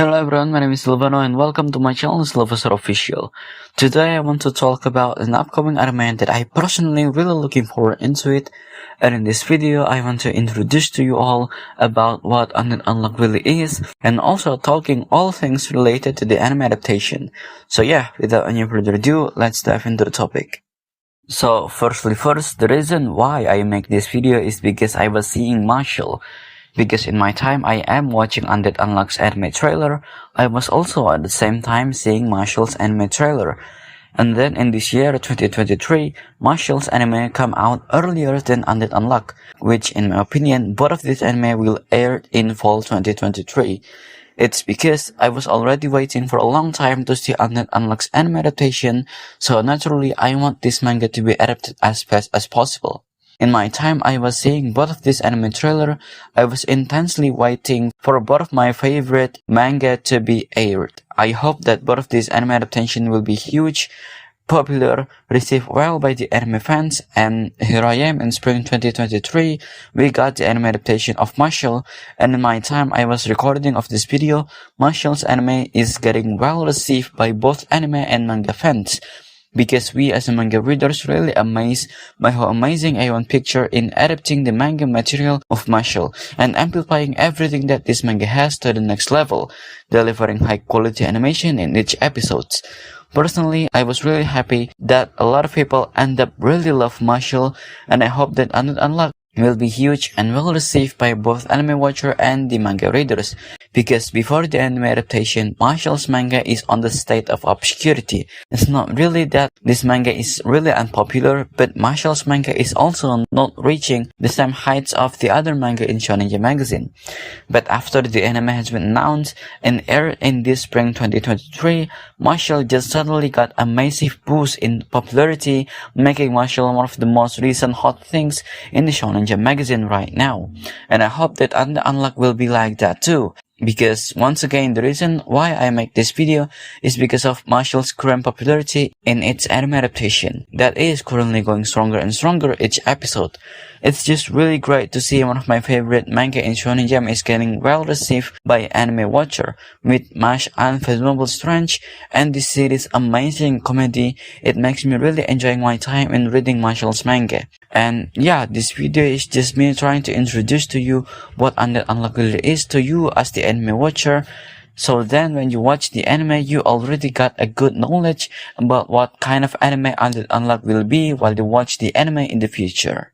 Hello everyone, my name is Silvano and welcome to my channel Silvester Official. Today I want to talk about an upcoming anime that I personally really looking forward into it, and in this video I want to introduce to you all about what Undead Unluck really is, and also talking all things related to the anime adaptation. So yeah, without any further ado, let's dive into the topic. So firstly first, the reason why I make this video is because I was seeing Mashle. Because in my time I am watching Undead Unluck's anime trailer, I was also at the same time seeing Mashle's anime trailer. And then in this year 2023, Mashle's anime come out earlier than Undead Unluck, which in my opinion both of these anime will air in fall 2023. It's because I was already waiting for a long time to see Undead Unluck's anime adaptation, so naturally I want this manga to be adapted as fast as possible. In my time I was seeing both of this anime trailer, I was intensely waiting for both of my favorite manga to be aired. I hope that both of these anime adaptation will be huge, popular, received well by the anime fans, and here I am in spring 2023, we got the anime adaptation of Mashle, and in my time I was recording of this video, Mashle's anime is getting well received by both anime and manga fans. Because we as a manga readers really amazed by how amazing A1 Picture in adapting the manga material of Mashle and amplifying everything that this manga has to the next level, delivering high quality animation in each episode. Personally, I was really happy that a lot of people end up really love Mashle, and I hope that Undead Unluck will be huge and well received by both anime watcher and the manga readers, because before the anime adaptation, Mashle's manga is on the state of obscurity. It's not really that this manga is really unpopular, but Mashle's manga is also not reaching the same heights of the other manga in Shonen Jump magazine. But after the anime has been announced and aired in this spring 2023, Mashle just suddenly got a massive boost in popularity, making Mashle one of the most recent hot things in the Shonen Jump magazine right now. And I hope that Undead Unluck will be like that too. Because once again, the reason why I make this video is because of Mashle's current popularity in its anime adaptation that is currently going stronger and stronger each episode. It's just really great to see one of my favorite manga in Shonen Jump is getting well received by anime watcher with Mash unfathomable strength and this series amazing comedy. It makes me really enjoying my time in reading Mashle's manga. And yeah, this video is just me trying to introduce to you what Undead Unluck really is to you as the anime watcher. So then when you watch the anime, you already got a good knowledge about what kind of anime Undead Unluck will be while you watch the anime in the future.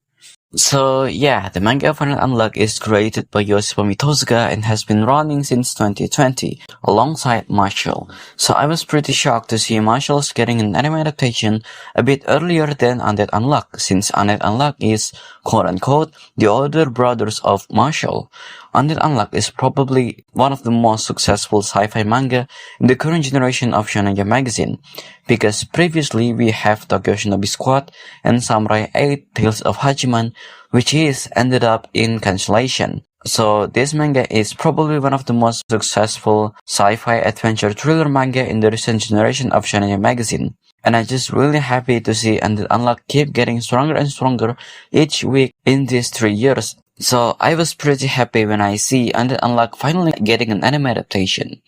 So yeah, the manga of Undead Unluck is created by Yoshiba Mitosuga and has been running since 2020 alongside Mashle. So I was pretty shocked to see Mashle's getting an anime adaptation a bit earlier than Undead Unluck, since Undead Unluck is quote-unquote the older brothers of Mashle. Undead Unluck is probably one of the most successful sci-fi manga in the current generation of Shonen Jump magazine, because previously we have Tokyo Shinobi Squad and Samurai 8 Tales of Hachiman, which is ended up in cancellation. So this manga is probably one of the most successful sci-fi adventure thriller manga in the recent generation of Shonen Jump magazine. And I'm just really happy to see Undead Unluck keep getting stronger and stronger each week in these 3 years. So I was pretty happy when I see Undead Unluck finally getting an anime adaptation.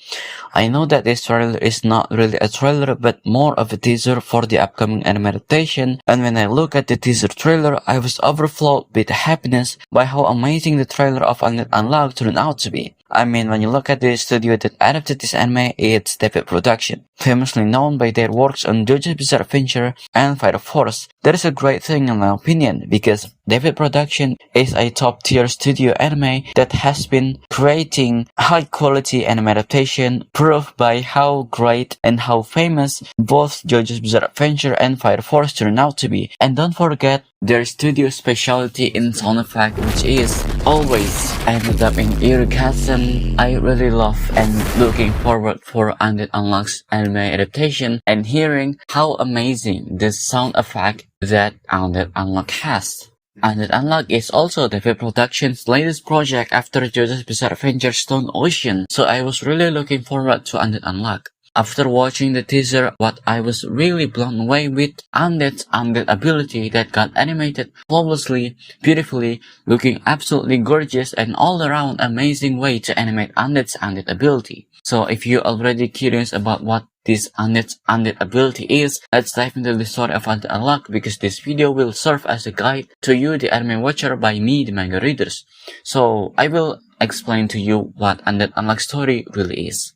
I know that this trailer is not really a trailer but more of a teaser for the upcoming anime adaptation, and when I look at the teaser trailer, I was overflowed with happiness by how amazing the trailer of Undead Unluck turned out to be. I mean, when you look at the studio that adapted this anime, it's David Production, famously known by their works on JoJo's Bizarre Adventure and Fire Force. That is a great thing in my opinion, because David Production is a top-tier studio anime that has been creating high-quality anime adaptation, proved by how great and how famous both JoJo's Bizarre Adventure and Fire Force turned out to be. And don't forget their studio specialty in sound effect, which is always ended up in eargasm. I really love and looking forward for Undead Unluck's anime adaptation and hearing how amazing the sound effect that Undead Unluck has. Undead Unluck is also David Production's latest project after JoJo's Bizarre Adventure Stone Ocean, so I was really looking forward to Undead Unluck. After watching the teaser, what I was really blown away with Undead's Undead ability that got animated flawlessly, beautifully, looking absolutely gorgeous and all around amazing way to animate Undead's Undead ability. So if you're already curious about what this Undead ability is, let's dive into the story of Undead Unluck because this video will serve as a guide to you, the anime watcher, by me, the manga readers. So I will explain to you what Undead Unluck story really is.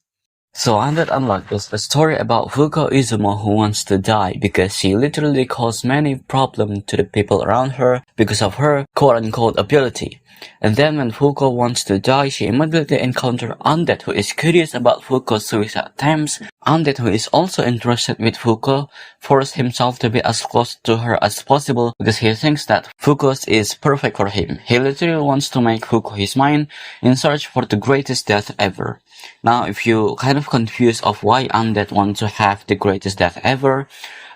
So Undead Unluck is a story about Fuko Izumo who wants to die because she literally caused many problems to the people around her because of her quote-unquote ability. And then when Fuko wants to die, she immediately encounters Undead who is curious about Fuko's suicide attempts. Undead who is also interested with Fuko forced himself to be as close to her as possible because he thinks that Fuko is perfect for him. He literally wants to make Fuko his mind in search for the greatest death ever. Now, if you kind of confused of why Undead wants to have the greatest death ever,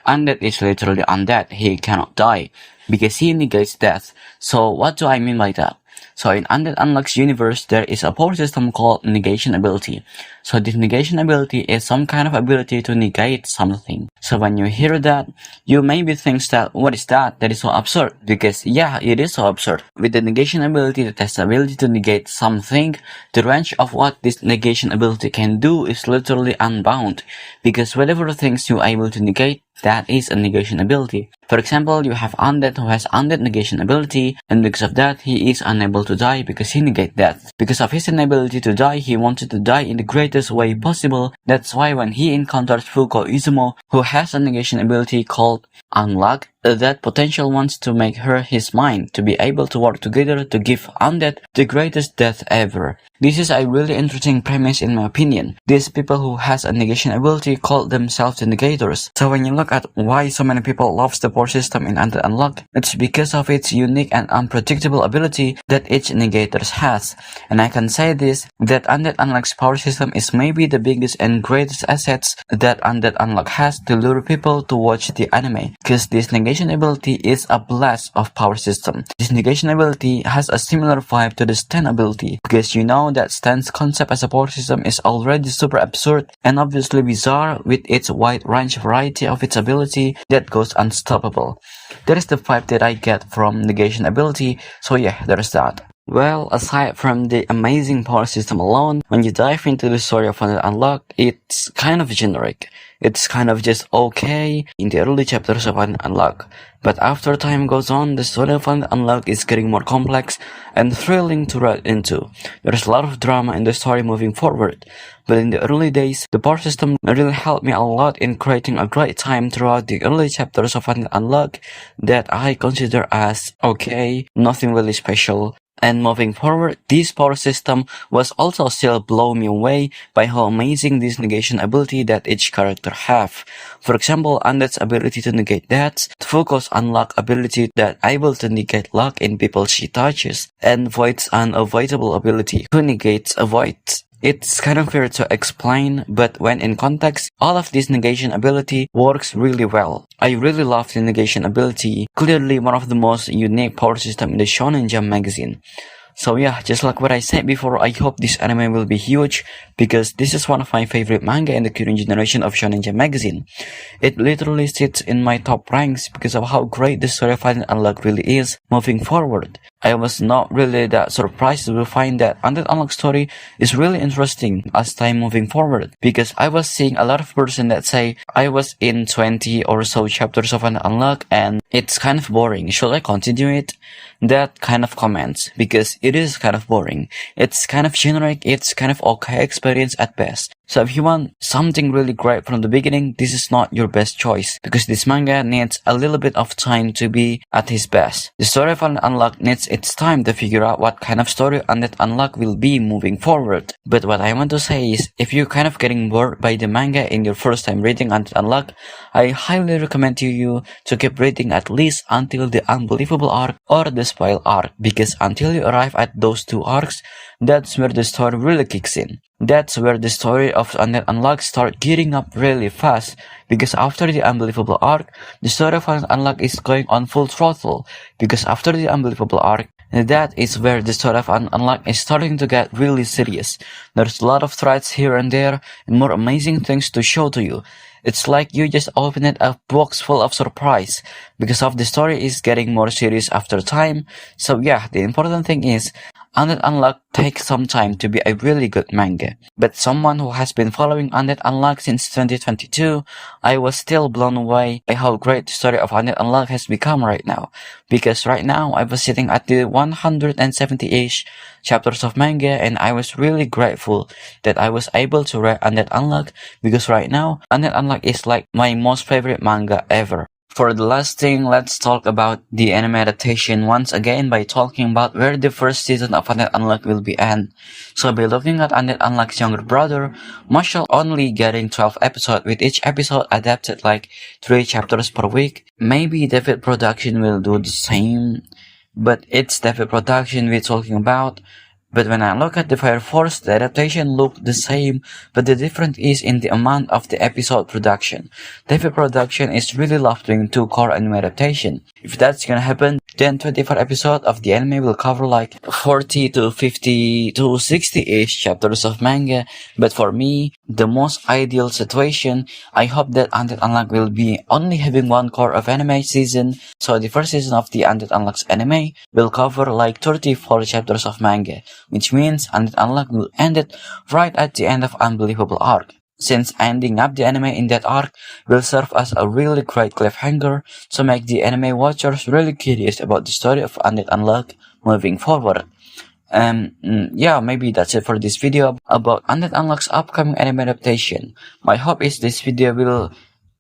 Undead is literally undead. He cannot die because he negates death. So what do I mean by that? So in Undead Unluck's universe, there is a power system called negation ability. So this negation ability is some kind of ability to negate something. So when you hear that, you maybe think that, what is that? That is so absurd. Because yeah, it is so absurd. With the negation ability that has the ability to negate something, the range of what this negation ability can do is literally unbound. Because whatever things you are able to negate, that is a negation ability. For example, you have Undead who has Undead negation ability, and because of that, he is unable to die because he negates death. Because of his inability to die, he wanted to die in the greatest way possible. That's why when he encounters Fuko Izumo, who has a negation ability called Unluck, that potential wants to make her his mind, to be able to work together to give Undead the greatest death ever. This is a really interesting premise in my opinion. These people who has a negation ability call themselves the negators. So when you look at why so many people love the power system in Undead Unluck, it's because of its unique and unpredictable ability that each negators has. And I can say this, that Undead Unluck's power system is maybe the biggest and greatest assets that Undead Unluck has to lure people to watch the anime. Because this negation ability is a blast of power system. This negation ability has a similar vibe to the stand ability, because you know that stand's concept as a power system is already super absurd and obviously bizarre with its wide range variety of its ability that goes unstoppable. That is the vibe that I get from negation ability, so yeah, there's that. Well, aside from the amazing power system alone, when you dive into the story of Undead Unluck, it's kind of generic. It's kind of just okay in the early chapters of Undead Unluck. But after time goes on, the story of Undead Unluck is getting more complex and thrilling to read into. There's a lot of drama in the story moving forward. But in the early days, the power system really helped me a lot in creating a great time throughout the early chapters of Undead Unluck that I consider as okay, nothing really special. And moving forward, this power system was also still blowing me away by how amazing this negation ability that each character have. For example, Undead's ability to negate deaths, Fuko's Unluck ability that able to negate luck in people she touches, and Void's unavoidable ability who negates avoids. It's kind of weird to explain, but when in context, all of this negation ability works really well. I really love the negation ability, clearly one of the most unique power system in the Shonen Jump magazine. So yeah, just like what I said before, I hope this anime will be huge because this is one of my favorite manga in the current generation of Shonen Jump magazine. It literally sits in my top ranks because of how great the story of Undead Unluck really is moving forward. I was not really that surprised to find that Undead Unluck story is really interesting as time moving forward, because I was seeing a lot of person that say I was in 20 or so chapters of Undead Unluck and it's kind of boring. Should I continue it? That kind of comments, because it is kind of boring. It's kind of generic, it's kind of okay experience at best. So if you want something really great from the beginning, this is not your best choice, because this manga needs a little bit of time to be at his best. The story of Undead Unluck needs its time to figure out what kind of story Undead Unluck will be moving forward. But what I want to say is, if you're kind of getting bored by the manga in your first time reading Undead Unluck, I highly recommend to you to keep reading at least until the Unbelievable arc or the Spoil arc, because until you arrive at those two arcs, that's where the story really kicks in. That's where the story of Undead Unluck starts gearing up really fast, because after the Unbelievable arc, the story of Undead Unluck is going on full throttle, because after the Unbelievable arc, That is where the story of Unluck is starting to get really serious. There's a lot of threats here and there, and more amazing things to show to you. It's like you just opened a box full of surprise, because of the story is getting more serious after time. So yeah, the important thing is, Undead Unluck takes some time to be a really good manga. But someone who has been following Undead Unluck since 2022, I was still blown away by how great the story of Undead Unluck has become right now. Because right now, I was sitting at the 170-ish chapters of manga, and I was really grateful that I was able to read Undead Unluck, because right now, Undead Unluck is like my most favorite manga ever. For the last thing, let's talk about the anime adaptation once again by talking about where the first season of Undead Unluck will be end. So by looking at Undead Unluck's younger brother, Mashle only getting 12 episodes, with each episode adapted like 3 chapters per week. Maybe David Production will do the same, but it's David Production we're talking about. But when I look at the Fire Force, the adaptation looked the same, but the difference is in the amount of the episode production. David Production is really love doing 2 core anime adaptation. If that's gonna happen, then 24 episodes of the anime will cover like 40 to 50 to 60-ish chapters of manga. But for me, the most ideal situation, I hope that Undead Unluck will be only having 1 core of anime season. So the first season of the Undead Unluck's anime will cover like 34 chapters of manga, which means Undead Unluck will end it right at the end of Unbelievable arc. Since ending up the anime in that arc will serve as a really great cliffhanger to make the anime watchers really curious about the story of Undead Unluck moving forward. Yeah, maybe that's it for this video about Undead Unluck's upcoming anime adaptation. My hope is this video will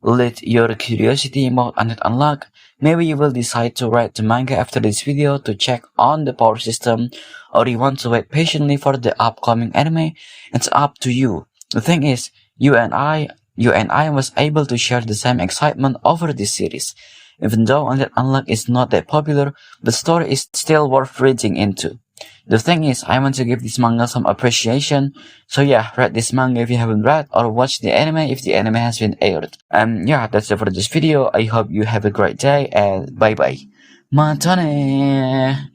lead your curiosity about Undead Unluck. Maybe you will decide to read the manga after this video to check on the power system, or you want to wait patiently for the upcoming anime. It's up to you. The thing is, you and I was able to share the same excitement over this series. Even though Undead Unluck is not that popular, the story is still worth reading into. The thing is, I want to give this manga some appreciation. So yeah, read this manga if you haven't read, or watch the anime if the anime has been aired. Yeah, that's it for this video. I hope you have a great day, and bye bye. Matane!